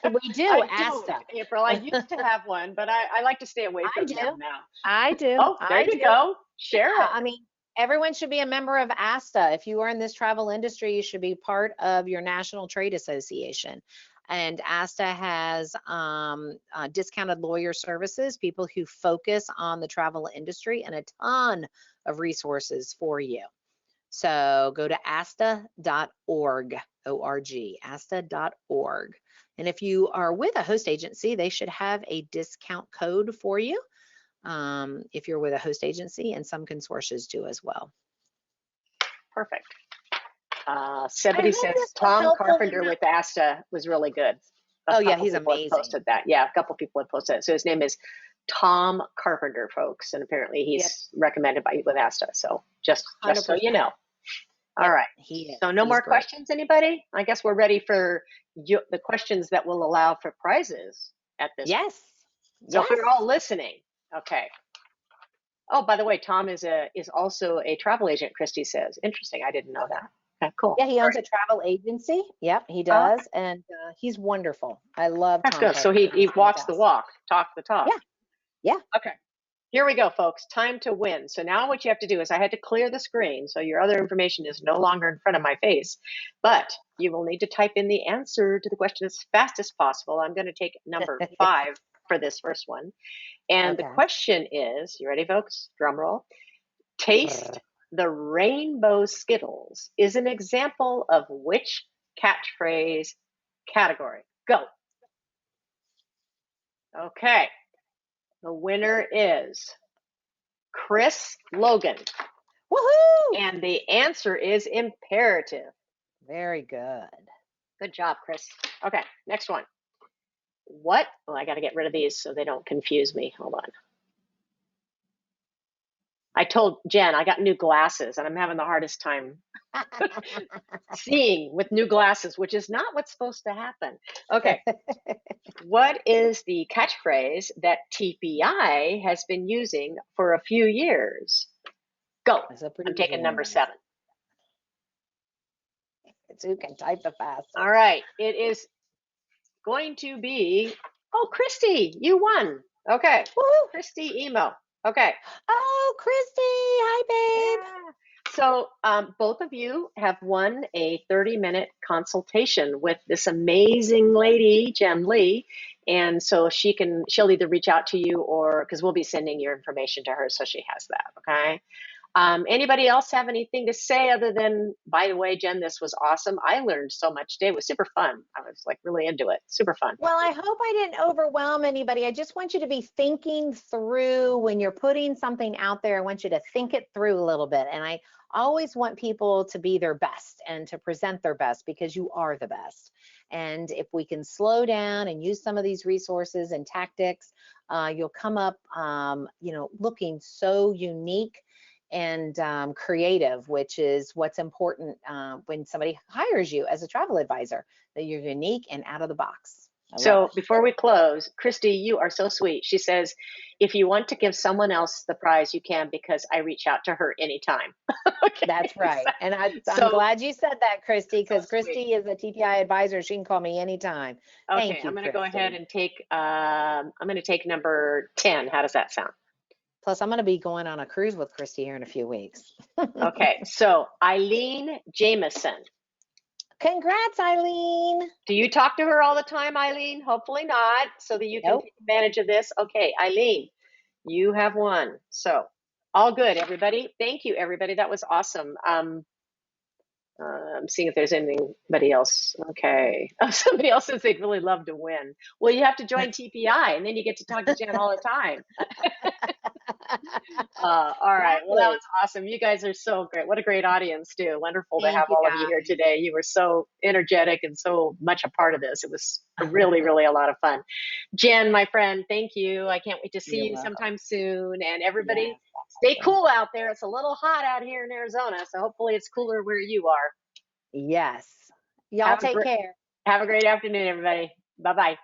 S2: We do, Asta.
S1: April, I used to have one, but I like to stay away from them now.
S2: I do.
S1: Oh, there you go. Share it.
S2: Everyone should be a member of ASTA. If you are in this travel industry, you should be part of your national trade association. And ASTA has discounted lawyer services, people who focus on the travel industry, and a ton of resources for you. So go to asta.org, O-R-G, asta.org. And if you are with a host agency, they should have a discount code for you. If you're with a host agency, and some consortiums do as well.
S1: Perfect. Somebody says Tom Carpenter with ASTA was really good.
S2: Oh yeah, he's amazing.
S1: Posted that. Yeah, a couple people have posted it. So his name is Tom Carpenter, folks, and apparently he's recommended by you with ASTA. So just so you know. All right. So no more questions, anybody? I guess we're ready for the questions that will allow for prizes at this.
S2: Yes.
S1: So if you're all listening, okay. Oh, by the way, Tom is also a travel agent, Christy says. Interesting. I didn't know that. Okay, cool.
S2: Yeah, he owns a travel agency. Yep, he does. And he's wonderful. I love Tom.
S1: That's good. So he walks the walk, talk the talk.
S2: Yeah.
S1: Okay. Here we go, folks. Time to win. So now what you have to do is I had to clear the screen, so your other information is no longer in front of my face, but you will need to type in the answer to the question as fast as possible. I'm going to take number 5 for this first one. And the question is, you ready, folks? Drum roll. Taste the Rainbow Skittles is an example of which catchphrase category? Go. Okay. The winner is Chris Logan.
S2: Woohoo!
S1: And the answer is imperative.
S2: Very good.
S1: Good job, Chris. Okay, next one. What? Well, I got to get rid of these so they don't confuse me. Hold on. I told Jen I got new glasses and I'm having the hardest time seeing with new glasses, which is not what's supposed to happen. Okay. What is the catchphrase that TPI has been using for a few years? Go.
S2: That's a pretty
S1: I'm
S2: easy
S1: taking
S2: one,
S1: number
S2: guys.
S1: 7.
S2: It's who can type the
S1: All
S2: fastest.
S1: right. It is going to be, oh, Christy, you won. Okay.
S2: Woohoo!
S1: Christy Emo. Okay.
S2: Oh, Christy. Hi, babe.
S1: Yeah. So both of you have won a 30-minute consultation with this amazing lady, Jen Lee. And so she'll either reach out to you or because we'll be sending your information to her so she has that. Okay. Anybody else have anything to say other than, by the way, Jen, this was awesome. I learned so much today. It was super fun. I was like really into it. Super fun.
S2: Well, I hope I didn't overwhelm anybody. I just want you to be thinking through when you're putting something out there. I want you to think it through a little bit. And I always want people to be their best and to present their best because you are the best. And if we can slow down and use some of these resources and tactics, you'll come up, looking so unique and creative, which is what's important when somebody hires you as a travel advisor, that you're unique and out of the box. I love
S1: So
S2: it.
S1: before we close, Christy, you are so sweet. She says, if you want to give someone else the prize, you can because I reach out to her anytime. Okay.
S2: That's right. And I'm
S1: So,
S2: glad you said that, Christy,
S1: so
S2: because
S1: sweet.
S2: Christy is a TPI advisor. She can call me anytime.
S1: Okay,
S2: Thank you,
S1: I'm going to go ahead
S2: Christy.
S1: and I'm going to take number 10. How does that sound?
S2: Plus, I'm going to be going on a cruise with Christy here in a few weeks.
S1: Okay, so Eileen Jameson.
S2: Congrats, Eileen.
S1: Do you talk to her all the time, Eileen? Hopefully not, so that you can
S2: Nope.
S1: take advantage of this. Okay, Eileen, you have won. So, all good, everybody. Thank you, everybody. That was awesome. I'm seeing if there's anybody else. Okay. Oh, somebody else says they'd really love to win. Well, you have to join TPI, and then you get to talk to Jen all the time. All right. Well, that was
S2: Exactly.
S1: awesome. You guys are so great. What a great audience, too. Wonderful to have
S2: Thank you,
S1: all of you here
S2: guys.
S1: today. You were so energetic and so much a part of this. It was really, really a lot of fun. Jen, my friend, thank you. I can't wait to see
S2: You're
S1: you
S2: welcome.
S1: sometime soon. And everybody,
S2: Yes,
S1: stay
S2: absolutely.
S1: cool out there. It's a little hot out here in Arizona, so hopefully it's cooler where you are.
S2: Yes. Y'all
S1: Have a
S2: take
S1: great
S2: care.
S1: have a great afternoon, everybody. Bye bye.